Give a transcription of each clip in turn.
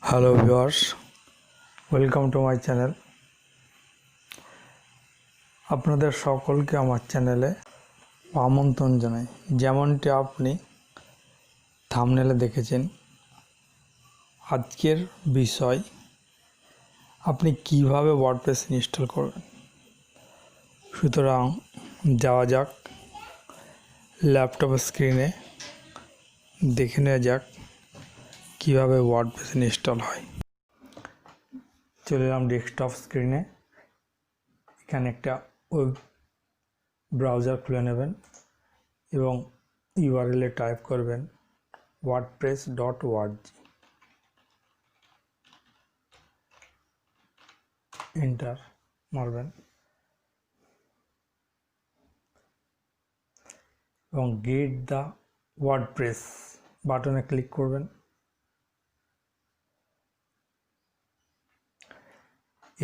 Hello viewers, welcome to my channel. আপনাদের সকলকে আমার চ্যানেলে আমন্ত্রণ জানাই। যেমনটি আপনি থাম্বনেলে দেখেছেন, আজকের বিষয় আপনি কিভাবে ওয়ার্ডপ্রেস ইনস্টল করবেন। সুতরাং যাওয়া যাক ল্যাপটপ স্ক্রিনে, দেখে নেওয়া যাক কীভাবে ওয়ার্ডপ্রেস ইনস্টল হয়। চলে এলাম ডেস্কটপ স্ক্রিনে। এখানে একটা ওয়েব ব্রাউজার খুলে নেবেন এবং ইউআরএলে টাইপ করবেন wordpress.org, এন্টার মারবেন এবং গেট দ্য ওয়ার্ডপ্রেস বাটনে ক্লিক করবেন।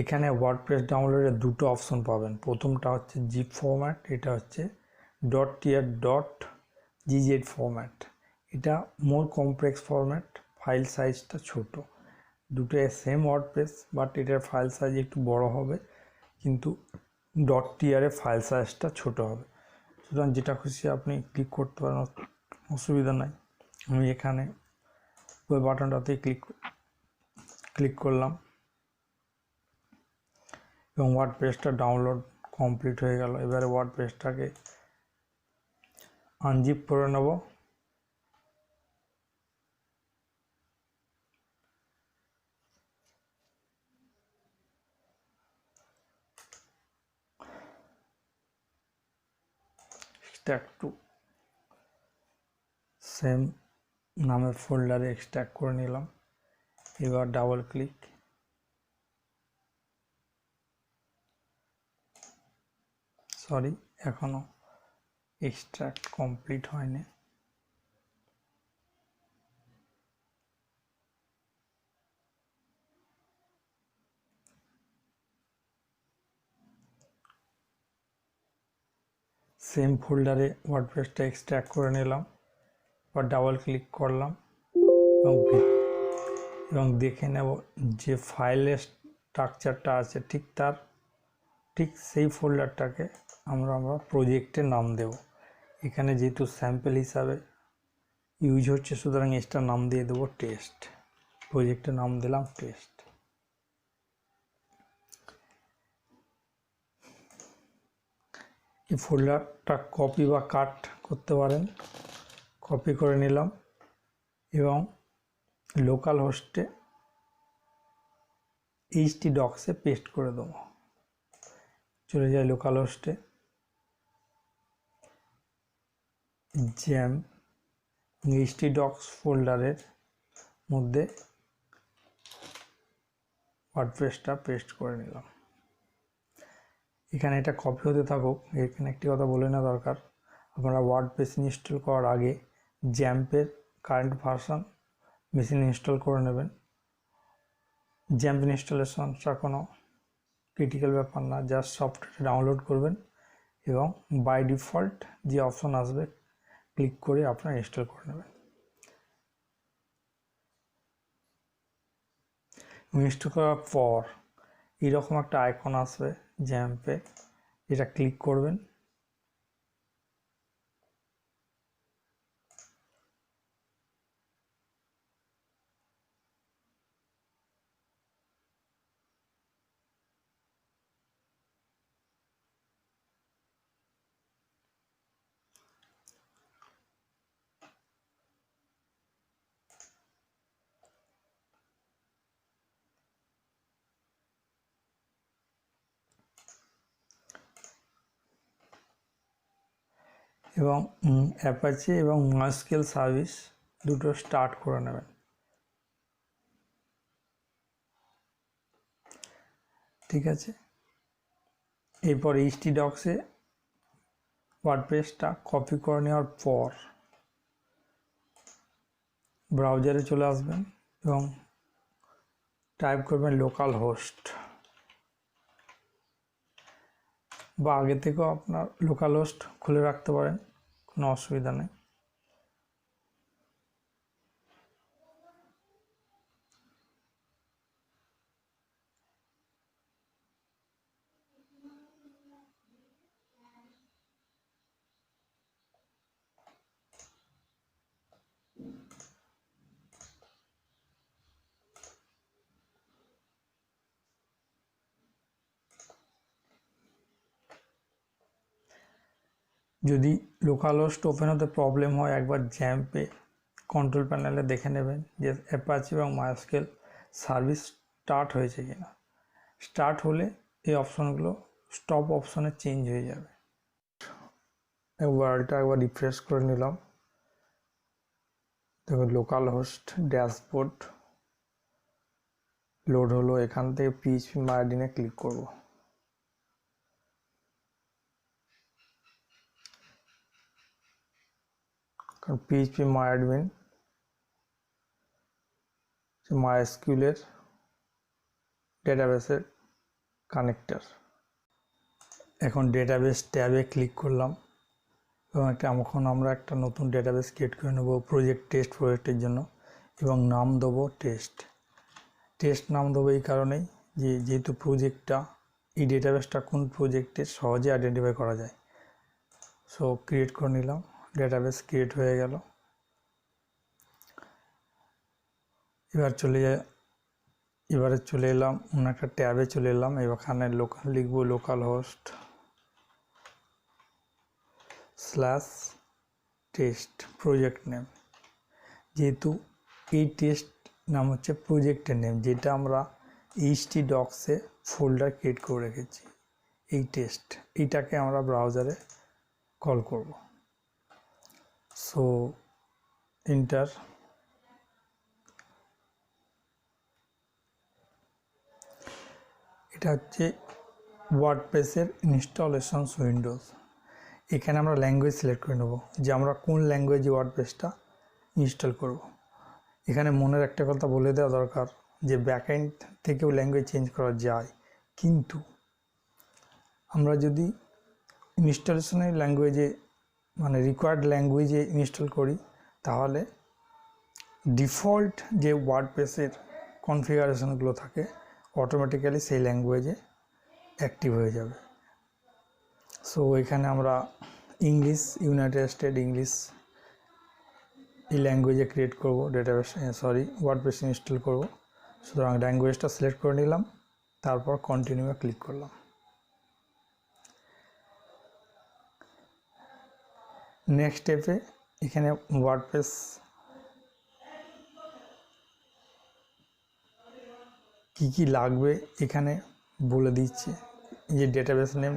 এখানে ওয়ার্ডপ্রেস ডাউনলোডের দুটো অপশন পাবেন। প্রথমটা হচ্ছে জিপ ফরম্যাট, এটা হচ্ছে .tier.gz ফরম্যাট। এটা মোর কমপ্লেক্স ফরম্যাট, ফাইল সাইজটা ছোট। দুটো সেম ওয়ার্ডপ্রেস, বাট এটার ফাইল সাইজ একটু বড় হবে, কিন্তু .tier ফাইল সাইজটা ছোট হবে। সুতরাং যেটা খুশি আপনি ক্লিক করতে পারেন, অসুবিধা নাই। আমি এখানে ওই বাটনটাতে ক্লিক করলাম এবং ওয়ার্ডপ্রেসটা ডাউনলোড কমপ্লিট হয়ে গেল। এবারে ওয়ার্ডপ্রেসটাকে আনজিপ করে নেব। এক্সট্রাক্ট টু সেম নামের ফোল্ডারে এক্সট্রাক্ট করে নিলাম। এবার ডাবল ক্লিক, সরি এখনো এক্সট্রাক্ট কমপ্লিট হয়নি। সেম ফোল্ডারে ওয়ার্ডপ্রেসটা এক্সট্রাক্ট করে নিলাম। এবার ডাবল ক্লিক করলাম এবং দেখে নেব যে ফাইলের স্ট্রাকচারটা আছে ঠিক সেই ফোল্ডারটাকে আমরা প্রজেক্টের নাম দেব। এখানে যেহেতু স্যাম্পল হিসাবে ইউজ হচ্ছে, সুতরাং এটার নাম দিয়ে দেবো টেস্ট। প্রজেক্টের নাম দিলাম টেস্ট। এই ফোল্ডারটা কপি বা কাট করতে পারেন। কপি করে নিলাম এবং লোকাল হোস্টে htdocsে পেস্ট করে দেবো। চলে যায় লোকাল হোস্টে, জ্যাম htdocs ফোল্ডারের মধ্যে ওয়ার্ডপ্রেসটা পেস্ট করে নিলাম। এখানে এটা কপি হতে থাকুক। এখানে একটি কথা বলে নেওয়া দরকার, আপনারা ওয়ার্ডপ্রেস ইনস্টল করার আগে জ্যাম্পের কারেন্ট ভার্সন মেশিন ইনস্টল করে নেবেন। জ্যাম্প ইনস্টলেশনটা কোনো ক্রিটিক্যাল ব্যাপার না, জাস্ট সফটওয়্যার ডাউনলোড করবেন এবং বাই ডিফল্ট যে অপশন আসবে ক্লিক করে আপনারা ইনস্টল করে নেবেন। ইনস্টল করার পর এরকম একটা আইকন আসবে জ্যাম্পে, এটা ক্লিক করবেন। এবং অ্যাপাচি এবং মাইস্কেল সার্ভিস দুটো স্টার্ট করে নেবেন। ঠিক আছে, এরপর htdocsে ওয়ার্ডপ্রেসটা কপি করে নেওয়ার পর ব্রাউজারে চলে আসবেন এবং টাইপ করবেন লোকাল হোস্ট, বা আগে থেকেও আপনার লোকাল হোস্ট খুলে রাখতে পারেন, কোনো অসুবিধা নেই। যদি লোকাল হোস্ট ওপেন হতে প্রবলেম হয় একবার জ্যাম্পে কন্ট্রোল প্যানেলে দেখে নেবেন যে অ্যাপাচি এবং মাইস্কেল সার্ভিস স্টার্ট হয়েছে কিনা। স্টার্ট হলে এই অপশনগুলো স্টপ অপশনে চেঞ্জ হয়ে যাবে। একবার রিফ্রেশ করে নিলাম। দেখুন লোকাল হোস্ট ড্যাশবোর্ড লোড হলো। এখান থেকে পিএইচপি মাইঅ্যাডমিনে ক্লিক করব। কারণ পিএইচপি মাইঅ্যাডমিন মাইএসকিউএলের ডেটাবেসের কানেক্টর। এখন ডেটাবেস ট্যাবে ক্লিক করলাম এবং এখন আমরা একটা নতুন ডেটাবেস ক্রিয়েট করে নেব টেস্ট প্রজেক্টের জন্য এবং নাম দেবো টেস্ট নাম দেবো এই কারণেই যেহেতু প্রজেক্টটা এই ডেটাবেসটা কোন প্রজেক্টের সহজে আইডেন্টিফাই করা যায়। সো ক্রিয়েট করে নিলাম, ডেটাবেস ক্রিয়েট হয়ে গেল। এবারে চলে এলাম অন্য একটা ট্যাবে চলে এলাম। এখানে লিখব লোকালহোস্ট /টেস্ট প্রজেক্ট নেম। যেহেতু এই টেস্ট নাম হচ্ছে প্রজেক্টের নেম, যেটা আমরা htdocsে ফোল্ডার ক্রিয়েট করে রেখেছি। এই টেস্ট এইটাকে আমরা ব্রাউজারে কল করব। So enter. এটা হচ্ছে ওয়ার্ডপ্রেসের ইনস্টলেশন উইন্ডোজ। এখানে আমরা ল্যাঙ্গুয়েজ সিলেক্ট করে নেব যে আমরা কোন ল্যাঙ্গুয়েজে ওয়ার্ডপ্রেসটা ইনস্টল করব। এখানে মনের একটা কথা বলে দেওয়া দরকার যে ব্যাকএন্ড থেকেও ল্যাঙ্গুয়েজ চেঞ্জ করা যায়, কিন্তু আমরা যদি ইনস্টলেশনের ল্যাঙ্গুয়েজে মানে রিকোয়ার্ড ল্যাঙ্গুয়েজে ইনস্টল করি তাহলে ডিফল্ট যে ওয়ার্ডপ্রেসের কনফিগারেশনগুলো থাকে অটোমেটিক্যালি সেই ল্যাঙ্গুয়েজে অ্যাক্টিভ হয়ে যাবে। সো এখানে আমরা ইংলিশ, ইউনাইটেড স্টেট ইংলিশ এই ল্যাঙ্গুয়েজে ক্রিয়েট করব ওয়ার্ডপ্রেস ইনস্টল করব। সুতরাং ল্যাঙ্গুয়েজটা সিলেক্ট করে নিলাম, তারপর কন্টিনিউয়ে ক্লিক করলাম। নেক্সট স্টেপে এখানে ওয়ার্ডপ্রেস কি লাগবে এখানে বলে দিচ্ছে, যে ডেটাবেস নেম,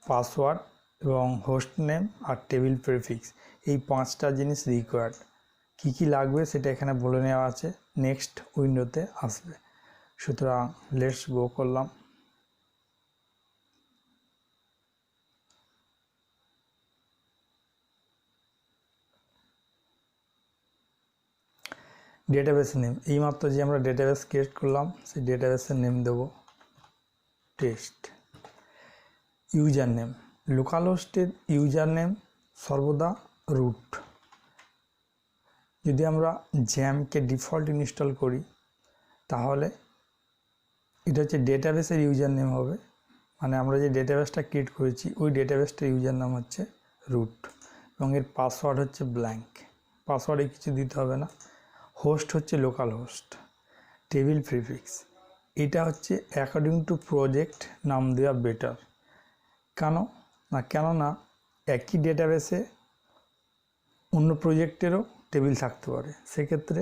পাসওয়ার্ড এবং হোস্ট নেম আর টেবিল প্রিফিক্স, এই 5টা জিনিস রিকোয়ার্ড। কি লাগবে সেটা এখানে বলে নেওয়া আছে, নেক্সট উইন্ডোতে আসবে। সুতরাং লেটস গো করলাম। ডেটাবেস নেম, এইমাত্র যে আমরা ডেটাবেস ক্রিয়েট করলাম সেই ডেটাবেসের নেম দেব টেস্ট। ইউজার নেম, লোকালহোস্টের ইউজার নেম সর্বদা রুট। যদি আমরা জ্যামকে ডিফল্ট ইনস্টল করি তাহলে এটা হচ্ছে ডেটাবেসের ইউজার নেম হবে, মানে আমরা যে ডেটাবেসটা ক্রিয়েট করেছি ওই ডেটাবেসটার ইউজার নাম হচ্ছে রুট এবং এর পাসওয়ার্ড হচ্ছে ব্ল্যাঙ্ক। পাসওয়ার্ডে কিছু দিতে হবে না। হোস্ট হচ্ছে লোকাল হোস্ট। টেবিল প্রিফিক্স, এটা হচ্ছে অ্যাকর্ডিং টু প্রজেক্ট নাম দেওয়া বেটার। কেননা একই ডেটাবেসে অন্য প্রজেক্টেরও টেবিল থাকতে পারে। সেক্ষেত্রে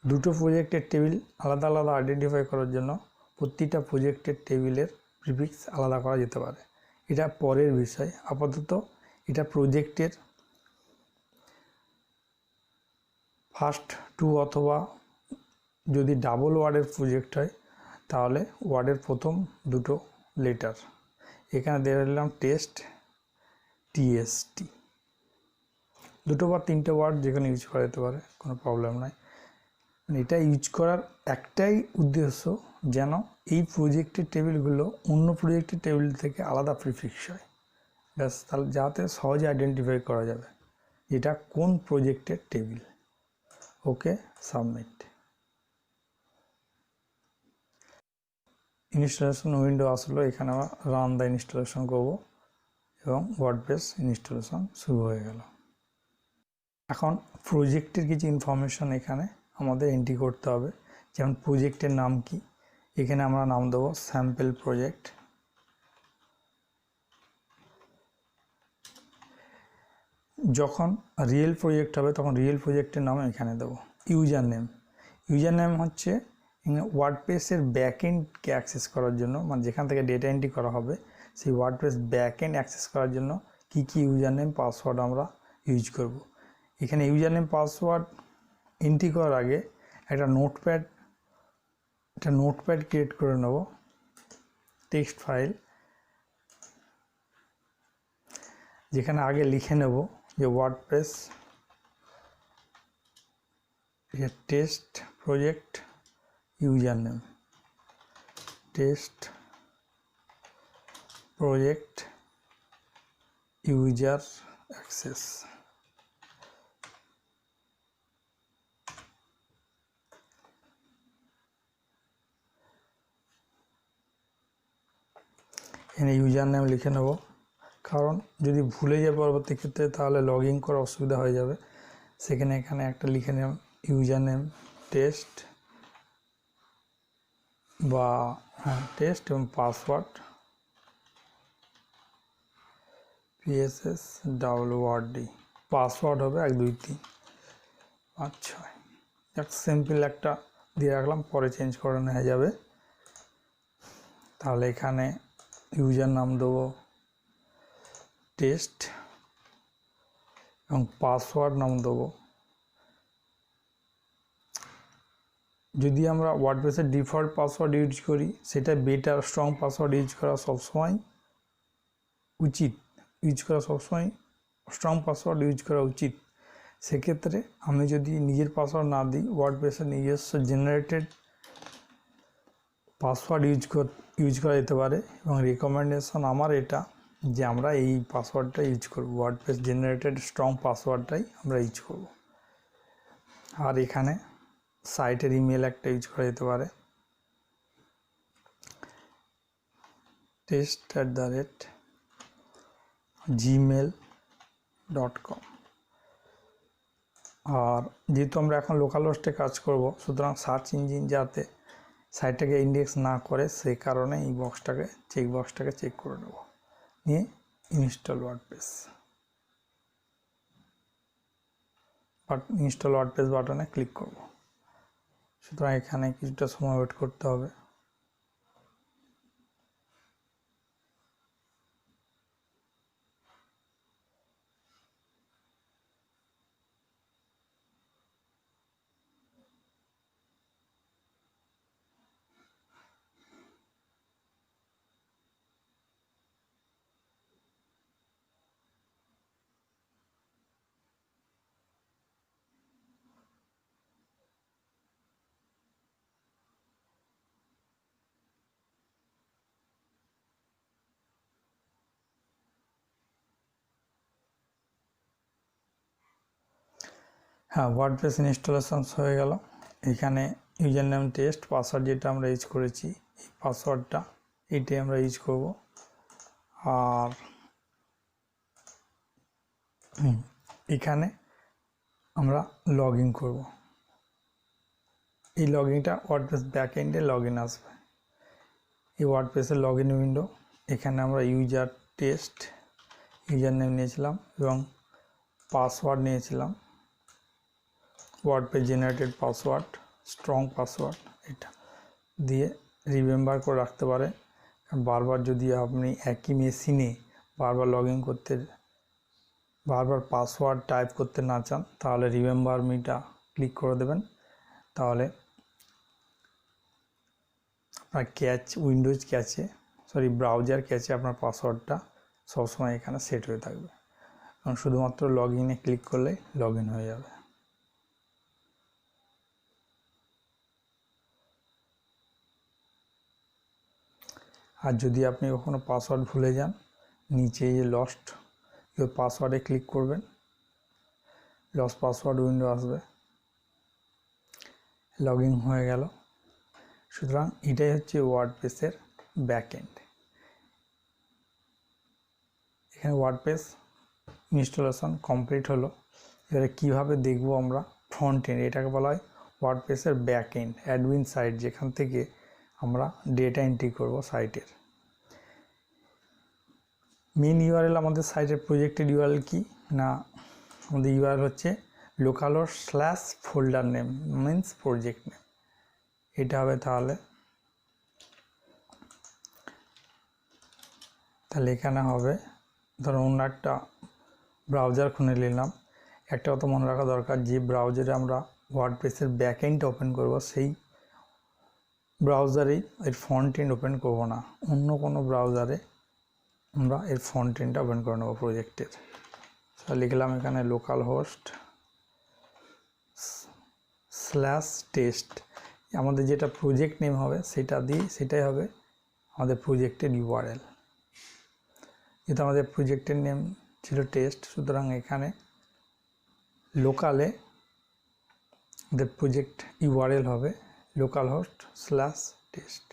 দুটো প্রজেক্টের টেবিল আলাদা আলাদা আইডেন্টিফাই করার জন্য প্রতিটা প্রজেক্টের টেবিলের প্রিফিক্স আলাদা করা যেতে পারে। এটা পরের বিষয়, আপাতত এটা প্রজেক্টের ফার্স্ট 2 অথবা যদি ডাবল ওয়ার্ডের প্রজেক্ট হয় তাহলে ওয়ার্ডের প্রথম দুটো লেটার। এখানে দিয়ে দিলাম টেস্ট TST। 2 বা 3টে ওয়ার্ড যেখানে ইউজ করা যেতে পারে, কোনো প্রবলেম নাই। এটা ইউজ করার একটাই উদ্দেশ্য যেন এই প্রজেক্টের টেবিলগুলো অন্য প্রজেক্টের টেবিল থেকে আলাদা প্রিফিক্স হয়, ব্যাস, তাহলে যাতে সহজে আইডেন্টিফাই করা যাবে এটা কোন প্রজেক্টের টেবিল। ওকে, সাবমিট। ইনস্টলেশন উইন্ডো আসলো, এখানে আমরা রান দ্য ইনস্টলেশন করব এবং ওয়ার্ডপ্রেস ইনস্টলেশন শুরু হয়ে গেল। এখন প্রজেক্টের কিছু ইনফরমেশন এখানে আমাদের এন্ট্রি করতে হবে, যেমন প্রজেক্টের নাম কি। এখানে আমরা নাম দেবো স্যাম্পল প্রজেক্ট। যখন রিয়েল প্রজেক্ট হবে তখন রিয়েল প্রজেক্টের নাম এখানে দেবো। ইউজার নেম হচ্ছে ওয়ার্ডপ্রেসের ব্যাকএন্ডকে অ্যাক্সেস করার জন্য, মানে যেখান থেকে ডেটা এন্ট্রি করা হবে সেই ওয়ার্ডপ্রেস ব্যাকএন্ড অ্যাক্সেস করার জন্য কী কী ইউজার নেম পাসওয়ার্ড আমরা ইউজ করব। এখানে ইউজার নেম পাসওয়ার্ড এন্ট্রি করার আগে একটা নোটপ্যাড ক্রিয়েট করে নেব, টেক্সট ফাইল, যেখানে আগে লিখে নেব যে WordPress test project user name, test project user access. এখানে ইউজার নেম লিখে নেব, কারণ যদি ভুলে যায় পরবর্তী ক্ষেত্রে তাহলে লগ ইন করা অসুবিধা হয়ে যাবে। সেখানে এখানে একটা লিখে নেব ইউজার নেম টেস্ট বা টেস্ট এবং পাসওয়ার্ড PSSWORD, পাসওয়ার্ড হবে 1 2 3 5 6। এক সিম্পল একটা দিয়ে রাখলাম, পরে চেঞ্জ করে নেওয়া যাবে। তাহলে এখানে ইউজার নাম দেবো টেস্ট এবং পাসওয়ার্ড নাম দেবো, যদি আমরা ওয়ার্ডপ্রেসের ডিফল্ট পাসওয়ার্ড ইউজ করি সেটা বেটার, স্ট্রং পাসওয়ার্ড ইউজ করা সবসময় উচিত, স্ট্রং পাসওয়ার্ড ইউজ করা উচিত। সেক্ষেত্রে আমি যদি নিজের পাসওয়ার্ড না দিই, ওয়ার্ডপ্রেসের নিজস্ব জেনারেটেড পাসওয়ার্ড ইউজ করা যেতে পারে, এবং রিকমেন্ডেশন আমার এটা যে আমরা এই পাসওয়ার্ডটা ইউজ করব, ওয়ার্ডপ্রেস জেনারেটেড স্ট্রং পাসওয়ার্ডটাই আমরা ইউজ করব। আর এখানে সাইটের ইমেল একটা ইউজ করা যেতে পারে, test@gmail.com। আর যেহেতু আমরা এখন লোকাল হোস্টে কাজ করব, সুতরাং সার্চ ইঞ্জিন যাতে সাইটটাকে ইন্ডেক্স না করে সেই কারণে এই চেকবক্সটাকে চেক করে নেব, নিয়ে ইনস্টল ওয়ার্ডপ্রেস বাটনে ক্লিক করব। সুতরাং এখানে কিছুটা সময় ওয়েট করতে হবে। হ্যাঁ, ওয়ার্ডপ্রেস ইনস্টলেশন হয়ে গেল। এখানে ইউজার নেম টেস্ট, পাসওয়ার্ড যেটা আমরা ইউজ করেছি এই পাসওয়ার্ডটা এইটাই আমরা ইউজ করব। আর এখানে আমরা লগ ইন করবো, এই লগ ইনটা ওয়ার্ডপ্রেস ব্যাকএন্ডে লগ ইন আসবে। এই ওয়ার্ডপ্রেসের লগ ইন উইন্ডো, এখানে আমরা ইউজার নেম নিয়েছিলাম এবং পাসওয়ার্ড নিয়েছিলাম, WordPress generated password, strong password, এটা দিয়ে রিমেম্বার করে রাখতে পারে। বারবার যদি আপনি একই মেশিনে বারবার লগ ইন করতে, বারবার পাসওয়ার্ড টাইপ করতে না চান, তাহলে রিমেম্বার মিটা ক্লিক করে দেবেন। তাহলে আপনার ব্রাউজার ক্যাচে আপনার পাসওয়ার্ডটা সবসময় এখানে সেট হয়ে থাকবে, এবং শুধুমাত্র লগ ইনে ক্লিক করলে লগ ইন হয়ে যাবে। আর যদি আপনি কখনো পাসওয়ার্ড ভুলে যান, নিচে যে লস্ট ইউর পাসওয়ার্ডে ক্লিক করবেন, লস্ট পাসওয়ার্ড উইন্ডো আসবে। লগ ইন হয়ে গেল। সুতরাং এটাই হচ্ছে ওয়ার্ডপ্রেসের ব্যাকএন্ড। এখানে ওয়ার্ডপ্রেস ইনস্টলেশন কমপ্লিট হলো। এবারে কীভাবে দেখবো আমরা ফ্রন্ট এন্ড, এটাকে বলা হয় ওয়ার্ডপ্রেসের ব্যাকএন্ড, অ্যাডমিন সাইট, যেখান থেকে আমরা ডেটা এন্ট্রি করব সাইটের। মেন ইউআরএল আমাদের সাইটের প্রজেক্টের ইউআরএল কি না, আমাদের ইউআরএল হচ্ছে localhost/folder name means project name, এটা হবে। তাহলে এখানে হবে ধরুন অন্য একটা ব্রাউজার খুলে নিলাম। একটা কথা মনে রাখা দরকার, যে ব্রাউজারে আমরা ওয়ার্ডপ্রেসের ব্যাকএন্ড ওপেন করব সেই ব্রাউজারেই এর ফ্রন্ট এন্ড ওপেন করব না, অন্য কোনো ব্রাউজারে আমরা এর ফ্রন্ট এন্ডটা ওপেন করে নেব প্রজেক্টের। লিখলাম এখানে localhost/test, আমাদের যেটা প্রজেক্ট নেম হবে সেটাই হবে আমাদের প্রজেক্টের ইউআরএল। যেহেতু আমাদের প্রজেক্টের নেম ছিল টেস্ট, সুতরাং এখানে লোকালে আমাদের প্রজেক্ট ইউআরএল হবে localhost/test।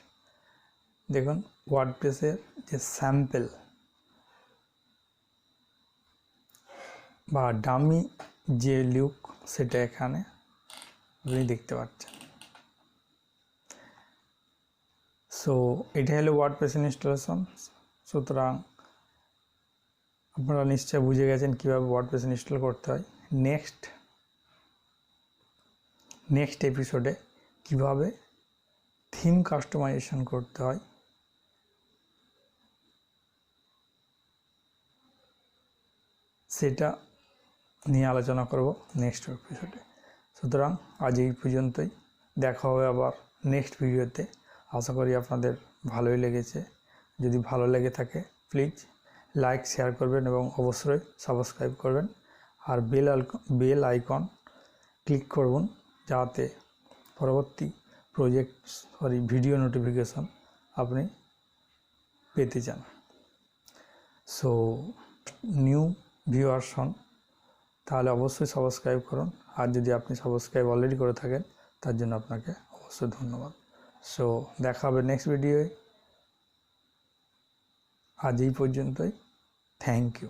দেখুন ওয়ার্ডপ্রেসের যে স্যাম্পল বা ডামি যে লুক সেটা এখানে আপনি দেখতে পাচ্ছেন। সো এটা হলো ওয়ার্ডপ্রেস ইনস্টলেশন। সুতরাং আপনারা নিশ্চয় বুঝে গেছেন কীভাবে ওয়ার্ডপ্রেস ইনস্টল করতে হয়। নেক্সট এপিসোডে কিভাবে থিম কাস্টমাইজেশন করতে হয় সেটা নিয়ে আলোচনা করব নেক্সট এপিসোডে। সুতরাং আজ এই পর্যন্তই, দেখা হবে আবার নেক্সট ভিডিওতে। আশা করি আপনাদের ভালোই লেগেছে। যদি ভালো লেগে থাকে প্লিজ লাইক শেয়ার করবেন এবং অবশ্যই সাবস্ক্রাইব করবেন, আর বেল আইকন ক্লিক করুন যাতে পরবর্তী ভিডিও নোটিফিকেশন আপনি পেতে চান। সো নিউ ভিউয়ার্স হন তাহলে অবশ্যই সাবস্ক্রাইব করুন, আর যদি আপনি সাবস্ক্রাইব অলরেডি করে থাকেন তার জন্য আপনাকে অবশ্যই ধন্যবাদ। সো দেখা হবে নেক্সট ভিডিওয়ে। আজ এই পর্যন্তই, থ্যাংক ইউ।